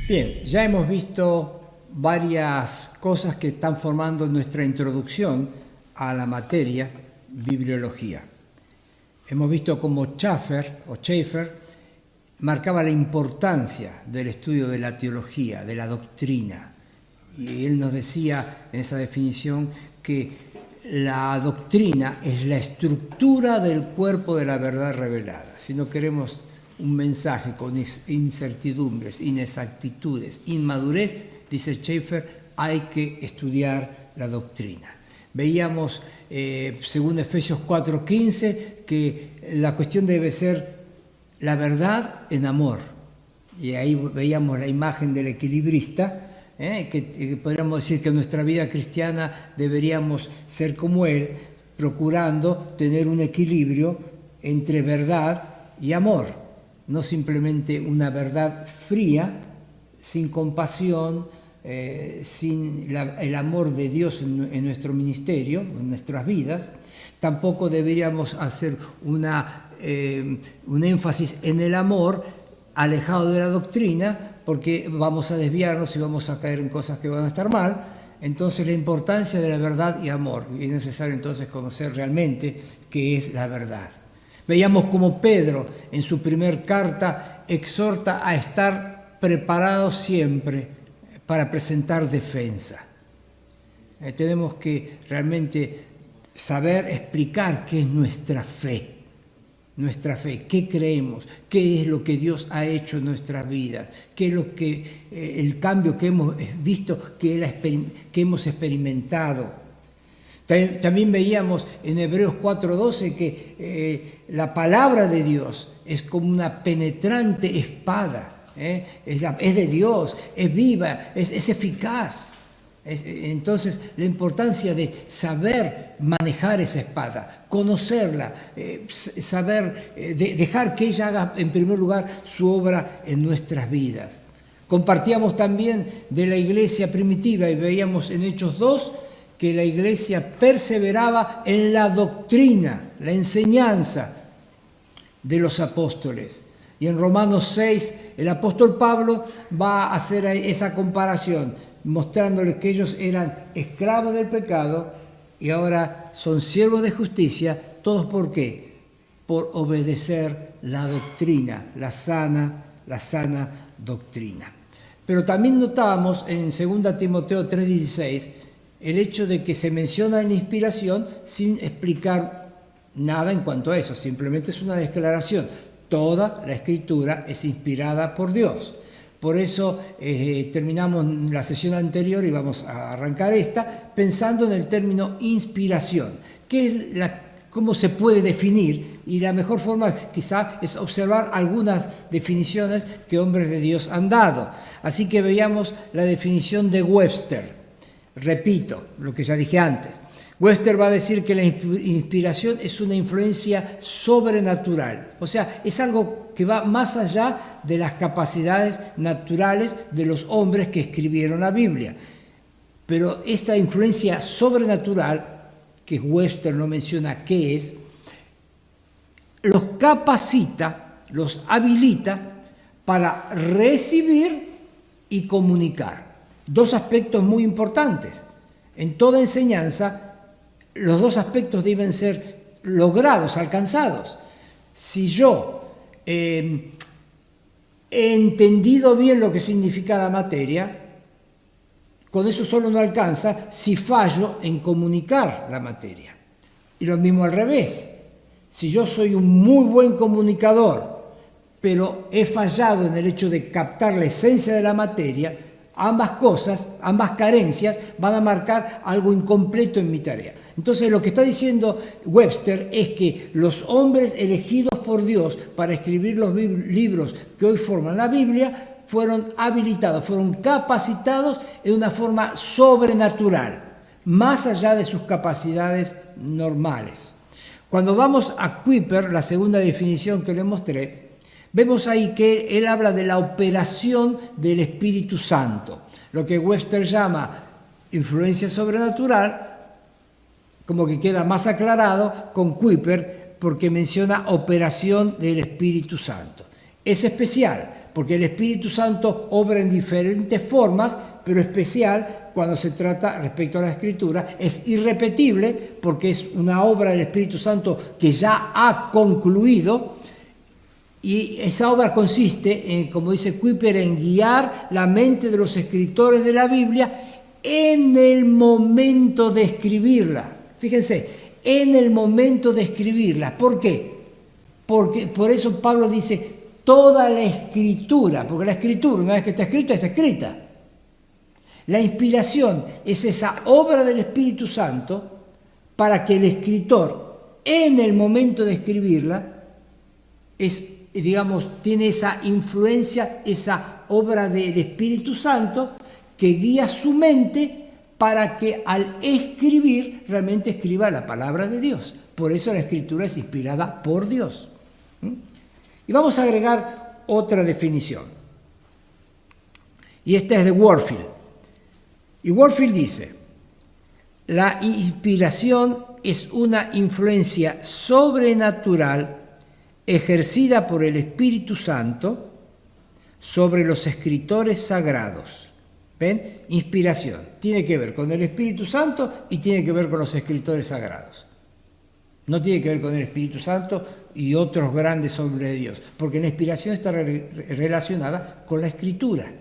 Bien, ya hemos visto varias cosas que están formando nuestra introducción a la materia bibliología. Hemos visto cómo Schaeffer marcaba la importancia del estudio de la teología, de la doctrina. Y él nos decía en esa definición que la doctrina es la estructura del cuerpo de la verdad revelada. Si no queremos un mensaje con incertidumbres, inexactitudes, inmadurez, dice Schaeffer, hay que estudiar la doctrina. Veíamos, según Efesios 4:15, que la cuestión debe ser la verdad en amor. Y ahí veíamos la imagen del equilibrista, que podríamos decir que en nuestra vida cristiana deberíamos ser como él, procurando tener un equilibrio entre verdad y amor. No simplemente una verdad fría, sin compasión, sin el amor de Dios en nuestro ministerio, en nuestras vidas. Tampoco deberíamos hacer un énfasis en el amor alejado de la doctrina, porque vamos a desviarnos y vamos a caer en cosas que van a estar mal. Entonces la importancia de la verdad y amor, y es necesario entonces conocer realmente qué es la verdad. Veíamos como Pedro en su primer carta exhorta a estar preparados siempre para presentar defensa. Tenemos que realmente saber explicar qué es nuestra fe, qué creemos, qué es lo que Dios ha hecho en nuestras vidas, qué es lo que el cambio que hemos visto, que hemos experimentado. También veíamos en Hebreos 4:12 que la palabra de Dios es como una penetrante espada, es de Dios, es viva, es eficaz. Entonces, la importancia de saber manejar esa espada, conocerla, saber, dejar que ella haga en primer lugar su obra en nuestras vidas. Compartíamos también de la iglesia primitiva y veíamos en Hechos 2 que la iglesia perseveraba en la doctrina, la enseñanza de los apóstoles. Y en Romanos 6 el apóstol Pablo va a hacer esa comparación, mostrándoles que ellos eran esclavos del pecado y ahora son siervos de justicia. ¿Todos por qué? Por obedecer la doctrina, la sana doctrina. Pero también notábamos en 2 Timoteo 3:16 el hecho de que se menciona la inspiración sin explicar nada en cuanto a eso, simplemente es una declaración. Toda la escritura es inspirada por Dios. Por eso terminamos la sesión anterior y vamos a arrancar esta pensando en el término inspiración. ¿Cómo se puede definir? Y la mejor forma quizá es observar algunas definiciones que hombres de Dios han dado. Así que veíamos la definición de Webster. Repito lo que ya dije antes. Webster va a decir que la inspiración es una influencia sobrenatural. O sea, es algo que va más allá de las capacidades naturales de los hombres que escribieron la Biblia. Pero esta influencia sobrenatural, que Webster no menciona qué es, los capacita, los habilita para recibir y comunicar. Dos aspectos muy importantes. En toda enseñanza, los dos aspectos deben ser logrados, alcanzados. Si yo he entendido bien lo que significa la materia, con eso solo no alcanza si fallo en comunicar la materia. Y lo mismo al revés. Si yo soy un muy buen comunicador, pero he fallado en el hecho de captar la esencia de la materia, ambas cosas, ambas carencias van a marcar algo incompleto en mi tarea. Entonces lo que está diciendo Webster es que los hombres elegidos por Dios para escribir los libros que hoy forman la Biblia fueron habilitados, fueron capacitados en una forma sobrenatural, más allá de sus capacidades normales. Cuando vamos a Kuyper, la segunda definición que le mostré, vemos ahí que él habla de la operación del Espíritu Santo, lo que Webster llama influencia sobrenatural, como que queda más aclarado con Kuyper porque menciona operación del Espíritu Santo. Es especial porque el Espíritu Santo obra en diferentes formas, pero especial cuando se trata respecto a la Escritura. Es irrepetible porque es una obra del Espíritu Santo que ya ha concluido, y esa obra consiste en, como dice Kuyper, en guiar la mente de los escritores de la Biblia en el momento de escribirla. Fíjense, en el momento de escribirla. ¿Por qué? Porque por eso Pablo dice toda la Escritura, porque la Escritura, una vez que está escrita, está escrita. La inspiración es esa obra del Espíritu Santo para que el escritor, en el momento de escribirla, tiene esa influencia, esa obra del Espíritu Santo que guía su mente para que al escribir realmente escriba la palabra de Dios. Por eso la Escritura es inspirada por Dios. Y vamos a agregar otra definición. Y esta es de Warfield. Y Warfield dice: la inspiración es una influencia sobrenatural ejercida por el Espíritu Santo sobre los escritores sagrados. ¿Ven? Inspiración. Tiene que ver con el Espíritu Santo y tiene que ver con los escritores sagrados. No tiene que ver con el Espíritu Santo y otros grandes hombres de Dios, porque la inspiración está relacionada con la Escritura.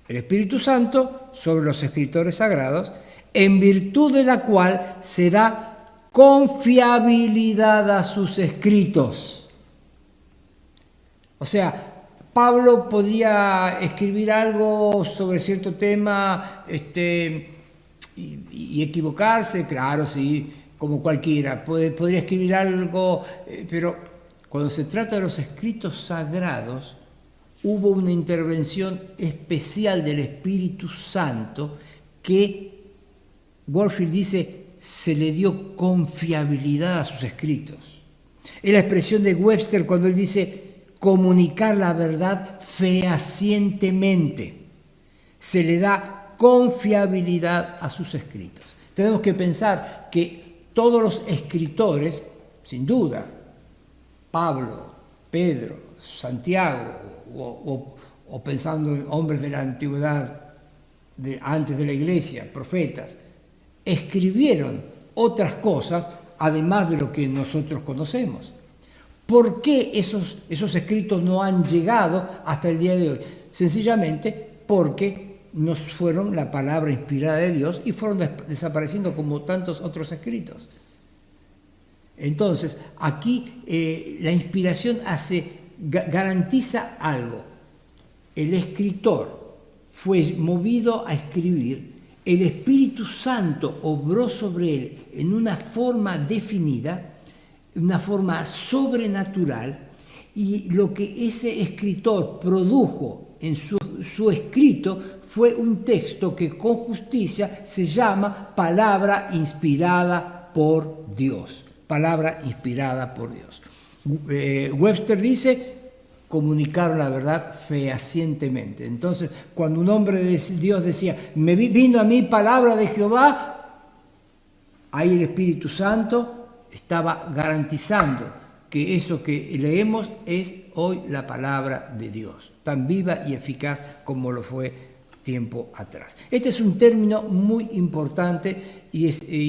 El Espíritu Santo sobre los escritores sagrados, en virtud de la cual se da confiabilidad a sus escritos. O sea, Pablo podía escribir algo sobre cierto tema y equivocarse, claro, sí, como cualquiera. Podría escribir algo, pero cuando se trata de los escritos sagrados, hubo una intervención especial del Espíritu Santo que, Warfield dice, se le dio confiabilidad a sus escritos. Es la expresión de Webster cuando él dice comunicar la verdad fehacientemente. Se le da confiabilidad a sus escritos. Tenemos que pensar que todos los escritores, sin duda, Pablo, Pedro, Santiago, o pensando en hombres de la antigüedad, antes de la iglesia, profetas, escribieron otras cosas además de lo que nosotros conocemos. ¿Por qué esos escritos no han llegado hasta el día de hoy? Sencillamente porque no fueron la palabra inspirada de Dios y fueron desapareciendo como tantos otros escritos. Entonces, aquí la inspiración garantiza algo. El escritor fue movido a escribir, el Espíritu Santo obró sobre él en una forma definida, una forma sobrenatural, y lo que ese escritor produjo en su escrito fue un texto que con justicia se llama palabra inspirada por Dios. Palabra inspirada por Dios. Webster dice, comunicaron la verdad fehacientemente. Entonces, cuando un hombre de Dios decía, vino a mí palabra de Jehová, ahí el Espíritu Santo estaba garantizando que eso que leemos es hoy la palabra de Dios, tan viva y eficaz como lo fue tiempo atrás. Este es un término muy importante y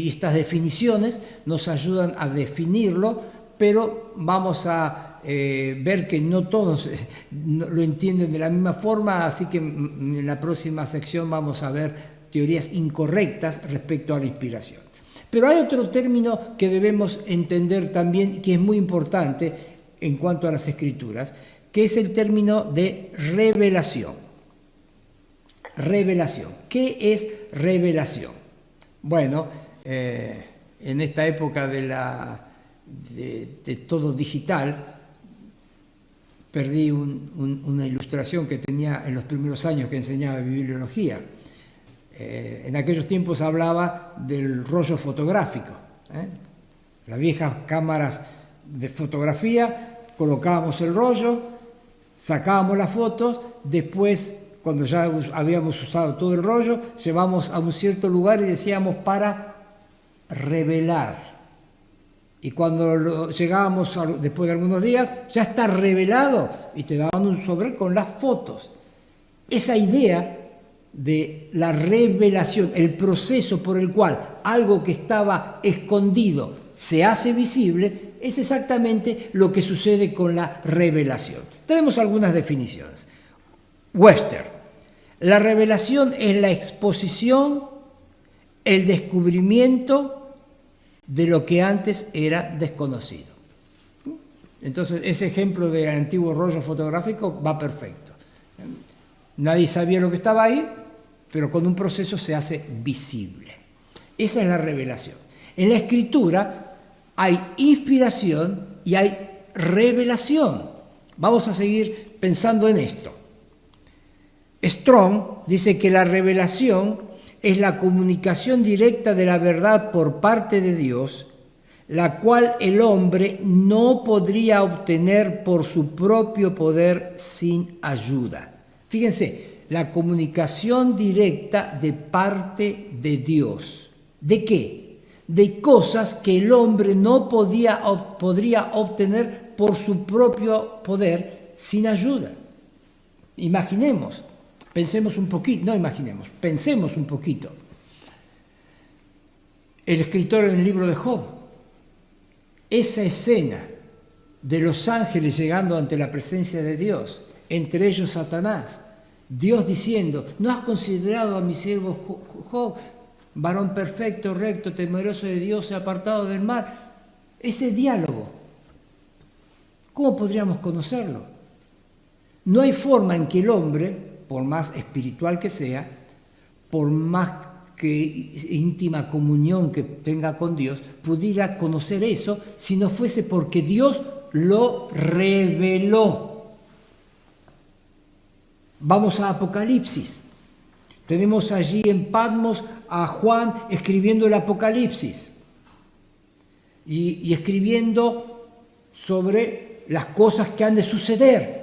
estas definiciones nos ayudan a definirlo, pero vamos a ver que no todos lo entienden de la misma forma, así que en la próxima sección vamos a ver teorías incorrectas respecto a la inspiración. Pero hay otro término que debemos entender también, que es muy importante en cuanto a las Escrituras, que es el término de revelación. Revelación. ¿Qué es revelación? Bueno, en esta época de todo digital, perdí una ilustración que tenía en los primeros años que enseñaba bibliología. En aquellos tiempos hablaba del rollo fotográfico. Las viejas cámaras de fotografía, colocábamos el rollo, sacábamos las fotos, después, cuando ya habíamos usado todo el rollo, llevamos a un cierto lugar y decíamos para revelar. Y cuando llegábamos después de algunos días, ya está revelado y te daban un sobre con las fotos. Esa idea de la revelación, el proceso por el cual algo que estaba escondido se hace visible, es exactamente lo que sucede con la revelación. Tenemos algunas definiciones. Webster: la revelación es la exposición, el descubrimiento de lo que antes era desconocido. Entonces, ese ejemplo del antiguo rollo fotográfico va perfecto. Nadie sabía lo que estaba ahí, pero con un proceso se hace visible. Esa es la revelación. En la Escritura hay inspiración y hay revelación. Vamos a seguir pensando en esto. Strong dice que la revelación es la comunicación directa de la verdad por parte de Dios, la cual el hombre no podría obtener por su propio poder sin ayuda. Fíjense, la comunicación directa de parte de Dios. ¿De qué? De cosas que el hombre no podría obtener por su propio poder sin ayuda. Imaginemos. Pensemos un poquito, no imaginemos, pensemos un poquito. El escritor en el libro de Job, esa escena de los ángeles llegando ante la presencia de Dios, entre ellos Satanás, Dios diciendo: ¿no has considerado a mi siervo Job, varón perfecto, recto, temeroso de Dios, apartado del mal? Ese diálogo, ¿cómo podríamos conocerlo? No hay forma en que el hombre, por más espiritual que sea, por más que íntima comunión que tenga con Dios, pudiera conocer eso si no fuese porque Dios lo reveló. Vamos a Apocalipsis. Tenemos allí en Patmos a Juan escribiendo el Apocalipsis y escribiendo sobre las cosas que han de suceder.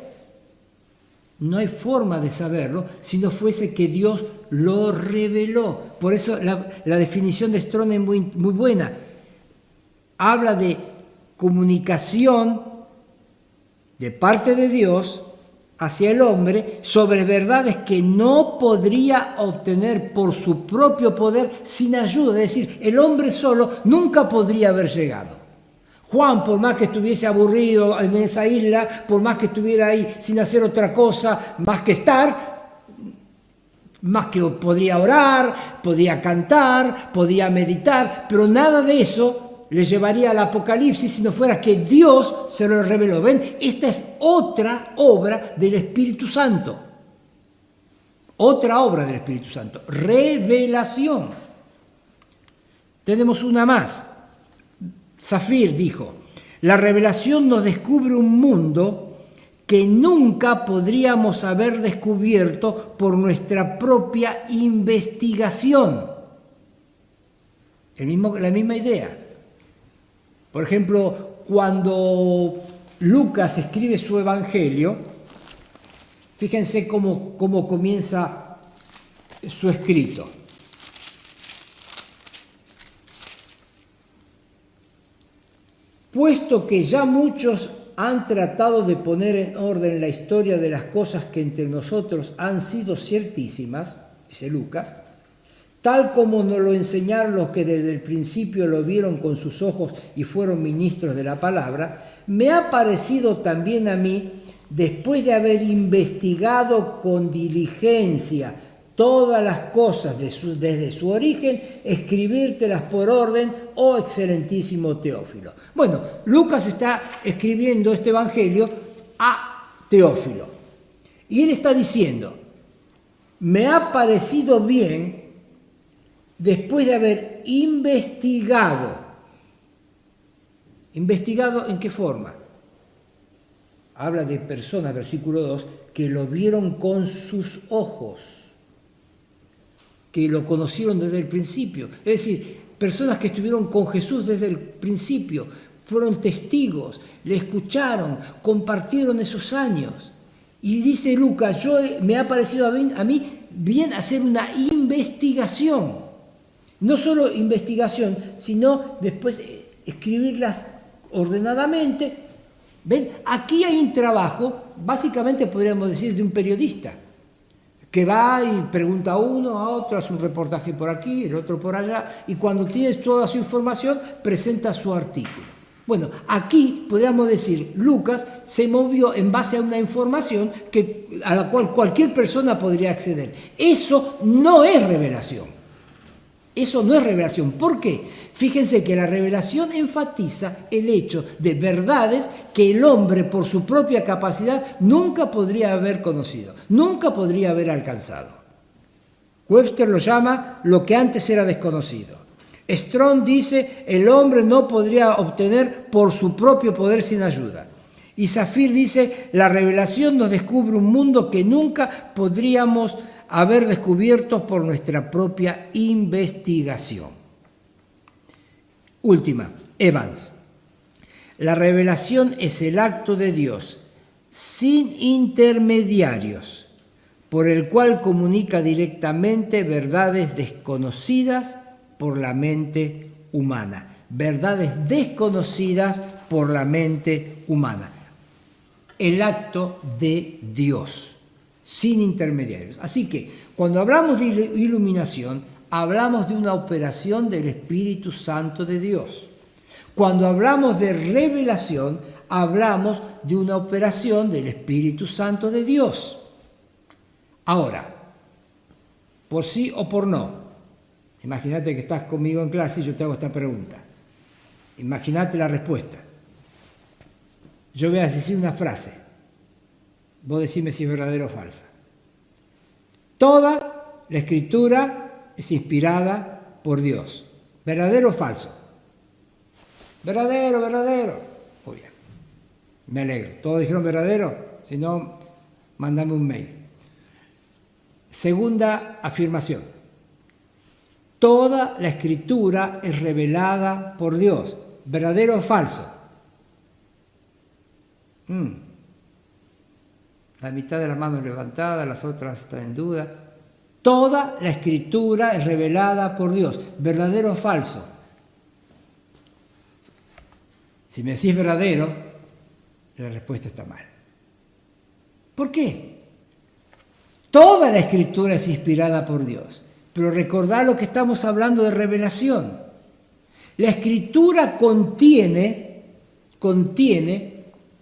No hay forma de saberlo si no fuese que Dios lo reveló. Por eso la definición de Strong es muy buena. Habla de comunicación de parte de Dios hacia el hombre sobre verdades que no podría obtener por su propio poder sin ayuda. Es decir, el hombre solo nunca podría haber llegado. Juan, por más que estuviese aburrido en esa isla, por más que estuviera ahí sin hacer otra cosa más que estar, más que podría orar, podía cantar, podía meditar, pero nada de eso le llevaría al Apocalipsis si no fuera que Dios se lo reveló. ¿Ven? Esta es otra obra del Espíritu Santo. Otra obra del Espíritu Santo. Revelación. Tenemos una más. Zafir dijo: la revelación nos descubre un mundo que nunca podríamos haber descubierto por nuestra propia investigación. La misma idea. Por ejemplo, cuando Lucas escribe su evangelio, fíjense cómo comienza su escrito. Puesto que ya muchos han tratado de poner en orden la historia de las cosas que entre nosotros han sido ciertísimas, dice Lucas, tal como nos lo enseñaron los que desde el principio lo vieron con sus ojos y fueron ministros de la palabra, me ha parecido también a mí, después de haber investigado con diligencia todas las cosas desde su origen, escribírtelas por orden, oh excelentísimo Teófilo. Bueno, Lucas está escribiendo este evangelio a Teófilo. Y él está diciendo: me ha parecido bien, después de haber investigado. ¿Investigado en qué forma? Habla de personas, versículo 2, que lo vieron con sus ojos, que lo conocieron desde el principio. Es decir, personas que estuvieron con Jesús desde el principio, fueron testigos, le escucharon, compartieron esos años. Y dice Lucas: me ha parecido a mí bien hacer una investigación. No solo investigación, sino después escribirlas ordenadamente. ¿Ven? Aquí hay un trabajo, básicamente podríamos decir, de un periodista, que va y pregunta a uno, a otro, hace un reportaje por aquí, el otro por allá, y cuando tiene toda su información, presenta su artículo. Bueno, aquí podríamos decir, Lucas se movió en base a una información a la cual cualquier persona podría acceder. Eso no es revelación. Eso no es revelación. ¿Por qué? Fíjense que la revelación enfatiza el hecho de verdades que el hombre por su propia capacidad nunca podría haber conocido, nunca podría haber alcanzado. Webster lo llama lo que antes era desconocido. Strong dice el hombre no podría obtener por su propio poder sin ayuda. Y Safir dice la revelación nos descubre un mundo que nunca podríamos haber descubierto por nuestra propia investigación. Última, Evans. La revelación es el acto de Dios, sin intermediarios, por el cual comunica directamente verdades desconocidas por la mente humana. Verdades desconocidas por la mente humana. El acto de Dios, sin intermediarios. Así que, cuando hablamos de iluminación, hablamos de una operación del Espíritu Santo de Dios. Cuando hablamos de revelación, hablamos de una operación del Espíritu Santo de Dios. Ahora, por sí o por no, imagínate que estás conmigo en clase y yo te hago esta pregunta. Imagínate la respuesta. Yo voy a decir una frase. Vos decime si es verdadera o falsa. Toda la Escritura es inspirada por Dios. ¿Verdadero o falso? Verdadero, verdadero. Muy bien. Me alegro. ¿Todos dijeron verdadero? Si no, mándame un mail. Segunda afirmación. Toda la Escritura es revelada por Dios. ¿Verdadero o falso? La mitad de las manos levantadas, las otras están en duda. Toda la Escritura es revelada por Dios. ¿Verdadero o falso? Si me decís verdadero, la respuesta está mal. ¿Por qué? Toda la Escritura es inspirada por Dios. Pero recordad lo que estamos hablando de revelación. La Escritura contiene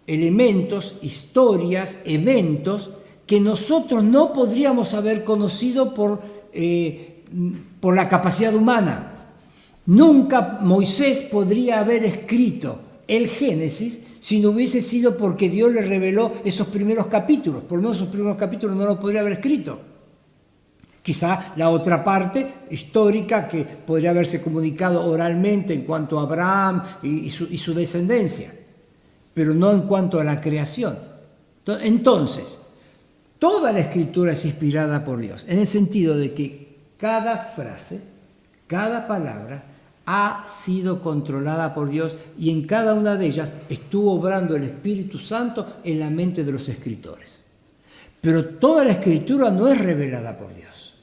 elementos, historias, eventos que nosotros no podríamos haber conocido por la capacidad humana. Nunca Moisés podría haber escrito el Génesis si no hubiese sido porque Dios le reveló esos primeros capítulos. Por lo menos esos primeros capítulos no los podría haber escrito. Quizá la otra parte histórica que podría haberse comunicado oralmente en cuanto a Abraham y su descendencia, pero no en cuanto a la creación. Entonces, toda la Escritura es inspirada por Dios, en el sentido de que cada frase, cada palabra ha sido controlada por Dios y en cada una de ellas estuvo obrando el Espíritu Santo en la mente de los escritores. Pero toda la Escritura no es revelada por Dios,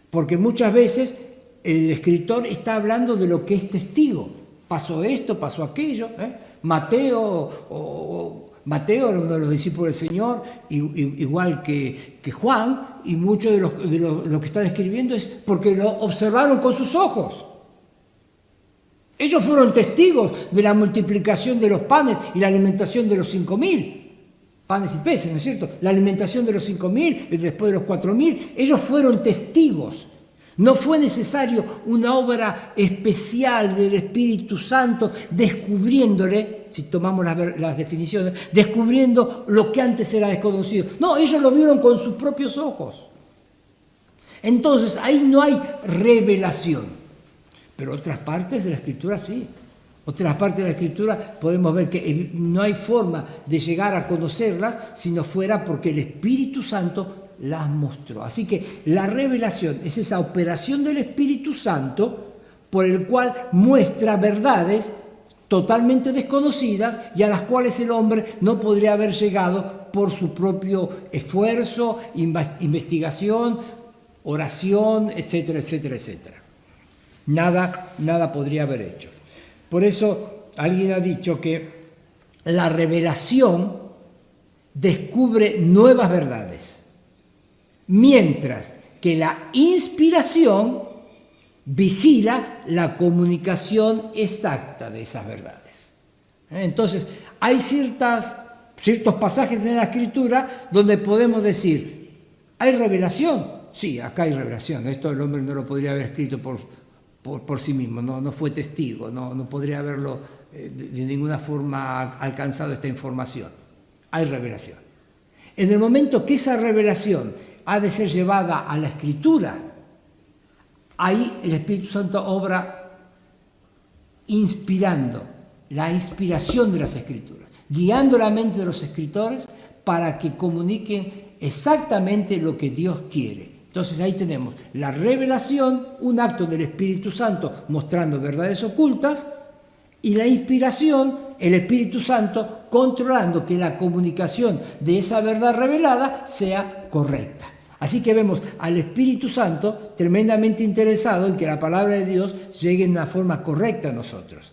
porque muchas veces el escritor está hablando de lo que es testigo. Pasó esto, pasó aquello. Mateo era uno de los discípulos del Señor, igual que Juan, y mucho de lo que está describiendo es porque lo observaron con sus ojos. Ellos fueron testigos de la multiplicación de los panes y la alimentación de los 5.000. Panes y peces, ¿no es cierto? La alimentación de los 5.000 y después de los 4.000. Ellos fueron testigos. No fue necesario una obra especial del Espíritu Santo descubriéndole, si tomamos las definiciones, descubriendo lo que antes era desconocido. No, ellos lo vieron con sus propios ojos. Entonces, ahí no hay revelación. Pero otras partes de la Escritura sí. Otras partes de la Escritura podemos ver que no hay forma de llegar a conocerlas si no fuera porque el Espíritu Santo las mostró. Así que la revelación es esa operación del Espíritu Santo por el cual muestra verdades totalmente desconocidas y a las cuales el hombre no podría haber llegado por su propio esfuerzo, investigación, oración, etcétera, etcétera, etcétera. Nada podría haber hecho. Por eso alguien ha dicho que la revelación descubre nuevas verdades, mientras que la inspiración vigila la comunicación exacta de esas verdades. Entonces, hay ciertos pasajes en la Escritura donde podemos decir, ¿hay revelación? Sí, acá hay revelación. Esto el hombre no lo podría haber escrito por sí mismo, no fue testigo, no podría haberlo de ninguna forma alcanzado esta información. Hay revelación. En el momento que esa revelación ha de ser llevada a la Escritura, ahí el Espíritu Santo obra inspirando, la inspiración de las Escrituras, guiando la mente de los escritores para que comuniquen exactamente lo que Dios quiere. Entonces ahí tenemos la revelación, un acto del Espíritu Santo mostrando verdades ocultas, y la inspiración, el Espíritu Santo controlando que la comunicación de esa verdad revelada sea correcta. Así que vemos al Espíritu Santo tremendamente interesado en que la palabra de Dios llegue en una forma correcta a nosotros,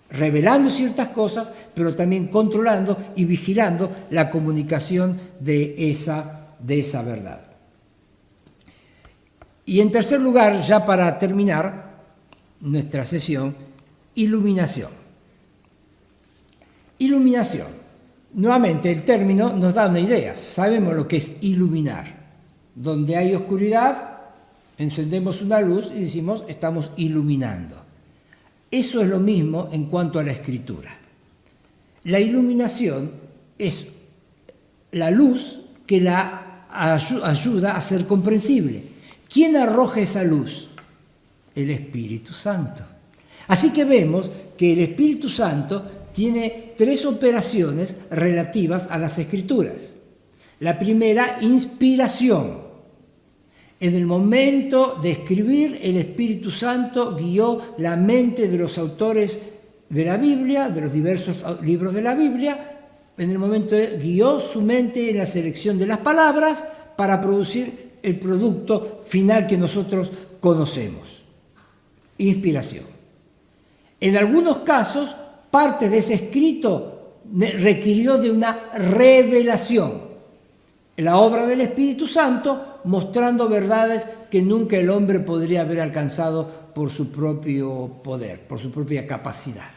revelando ciertas cosas, pero también controlando y vigilando la comunicación de esa verdad. Y en tercer lugar, ya para terminar nuestra sesión, iluminación. Iluminación. Nuevamente, el término nos da una idea. Sabemos lo que es iluminar. Donde hay oscuridad, encendemos una luz y decimos, estamos iluminando. Eso es lo mismo en cuanto a la Escritura. La iluminación es la luz que la ayuda a ser comprensible. ¿Quién arroja esa luz? El Espíritu Santo. Así que vemos que el Espíritu Santo tiene tres operaciones relativas a las Escrituras. La primera, inspiración. En el momento de escribir, el Espíritu Santo guió la mente de los autores de la Biblia, de los diversos libros de la Biblia. En el momento guió su mente en la selección de las palabras para producir el producto final que nosotros conocemos. Inspiración. En algunos casos, parte de ese escrito requirió de una revelación. La obra del Espíritu Santo mostrando verdades que nunca el hombre podría haber alcanzado por su propio poder, por su propia capacidad.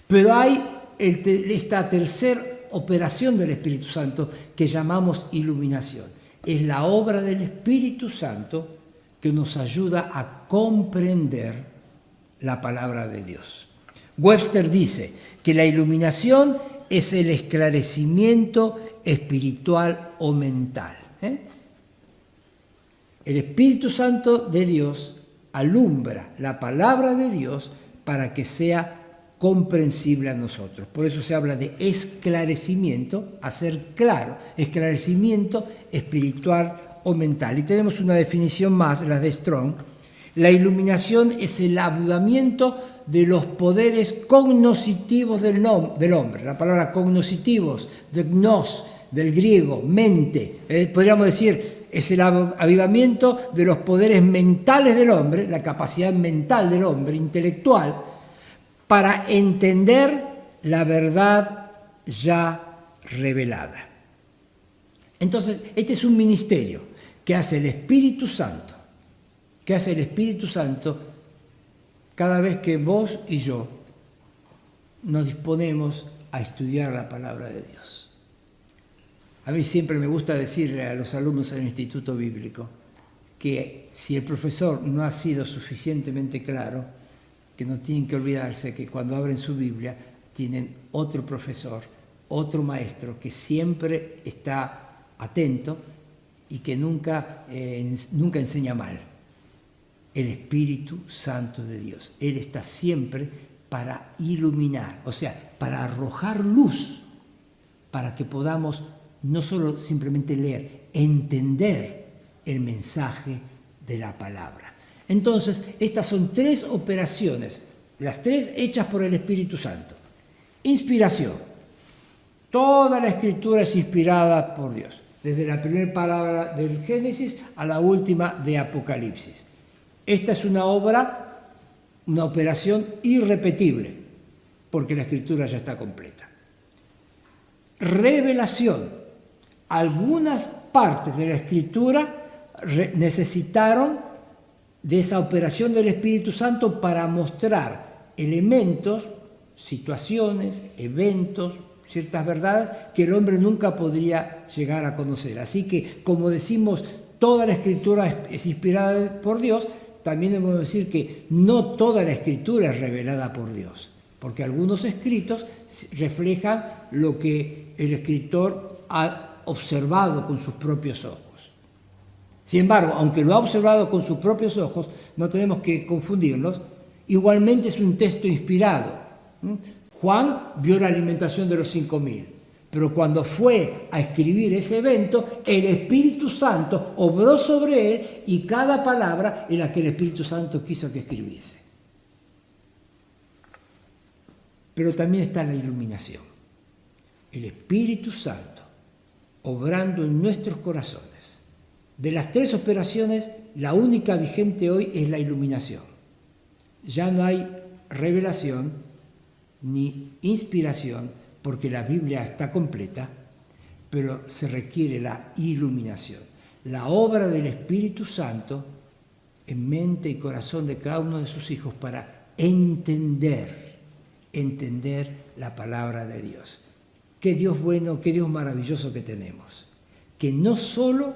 Pero hay esta tercera operación del Espíritu Santo que llamamos iluminación. Es la obra del Espíritu Santo que nos ayuda a comprender la palabra de Dios. Webster dice que la iluminación es el esclarecimiento espiritual o mental. El Espíritu Santo de Dios alumbra la palabra de Dios para que sea comprensible a nosotros. Por eso se habla de esclarecimiento, hacer claro, esclarecimiento espiritual o mental. Y tenemos una definición más, la de Strong. La iluminación es el avivamiento de los poderes cognoscitivos del hombre. La palabra cognoscitivos, de gnos, del griego, mente. Podríamos decir, es el avivamiento de los poderes mentales del hombre, la capacidad mental del hombre, intelectual, para entender la verdad ya revelada. Entonces, este es un ministerio que hace el Espíritu Santo, cada vez que vos y yo nos disponemos a estudiar la palabra de Dios. A mí siempre me gusta decirle a los alumnos del Instituto Bíblico que si el profesor no ha sido suficientemente claro, que no tienen que olvidarse que cuando abren su Biblia tienen otro profesor, otro maestro que siempre está atento y que nunca enseña mal. El Espíritu Santo de Dios. Él está siempre para iluminar, o sea, para arrojar luz, para que podamos no solo simplemente leer, entender el mensaje de la palabra. Entonces, estas son tres operaciones, las tres hechas por el Espíritu Santo. Inspiración. Toda la Escritura es inspirada por Dios, desde la primera palabra del Génesis a la última de Apocalipsis. Esta es una obra una operación irrepetible, porque la Escritura ya está completa. Revelación. Algunas partes de la Escritura necesitaron de esa operación del Espíritu Santo para mostrar elementos, situaciones, eventos, ciertas verdades que el hombre nunca podría llegar a conocer. Así que, como decimos, toda la Escritura es inspirada por Dios, también debemos decir que no toda la Escritura es revelada por Dios, porque algunos escritos reflejan lo que el escritor ha observado con sus propios ojos. Sin embargo, aunque lo ha observado con sus propios ojos, no tenemos que confundirlos, igualmente es un texto inspirado. Juan vio la alimentación de los 5.000, pero cuando fue a escribir ese evento, el Espíritu Santo obró sobre él y cada palabra era la que el Espíritu Santo quiso que escribiese. Pero también está la iluminación. El Espíritu Santo obrando en nuestros corazones. De las 3 operaciones, la única vigente hoy es la iluminación. Ya no hay revelación ni inspiración, porque la Biblia está completa, pero se requiere la iluminación. La obra del Espíritu Santo en mente y corazón de cada uno de sus hijos para entender la palabra de Dios. Qué Dios bueno, qué Dios maravilloso que tenemos, que no solo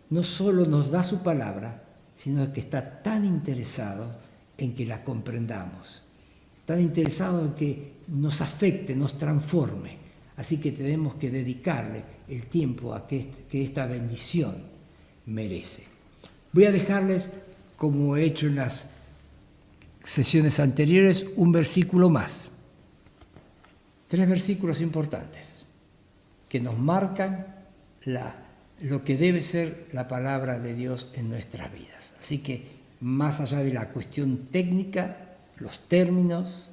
nos da su palabra, sino que está tan interesado en que la comprendamos, tan interesado en que nos afecte, nos transforme. Así que tenemos que dedicarle el tiempo a que esta bendición merece. Voy a dejarles, como he hecho en las sesiones anteriores, un versículo más. 3 versículos importantes que nos marcan lo que debe ser la palabra de Dios en nuestras vidas. Así que, más allá de la cuestión técnica, los términos,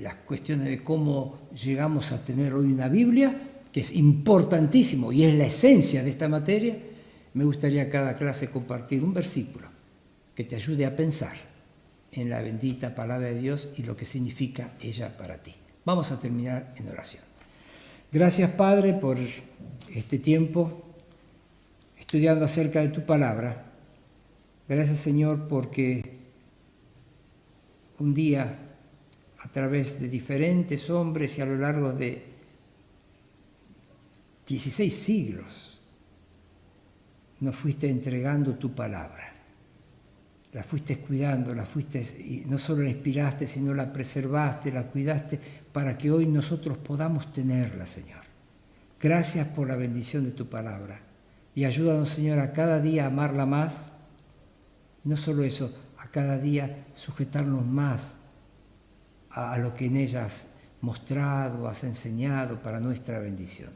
las cuestiones de cómo llegamos a tener hoy una Biblia, que es importantísimo y es la esencia de esta materia, me gustaría cada clase compartir un versículo que te ayude a pensar en la bendita palabra de Dios y lo que significa ella para ti. Vamos a terminar en oración. Gracias, Padre, por este tiempo estudiando acerca de tu palabra. Gracias, Señor, porque un día, a través de diferentes hombres y a lo largo de 16 siglos, nos fuiste entregando tu palabra. La fuiste cuidando, y no solo la inspiraste, sino la preservaste, la cuidaste, para que hoy nosotros podamos tenerla, Señor. Gracias por la bendición de tu palabra. Y ayúdanos, Señor, a cada día a amarla más. Y no solo eso, a cada día sujetarnos más a lo que en ella has mostrado, has enseñado para nuestra bendición.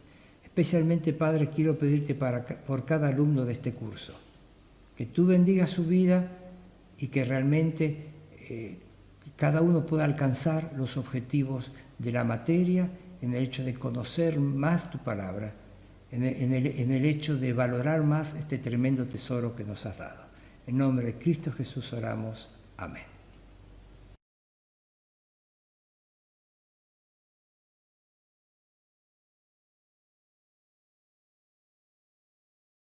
Especialmente, Padre, quiero pedirte por cada alumno de este curso, que tú bendigas su vida y que realmente cada uno pueda alcanzar los objetivos de la materia en el hecho de conocer más tu palabra, en el hecho de valorar más este tremendo tesoro que nos has dado. En nombre de Cristo Jesús oramos. Amén.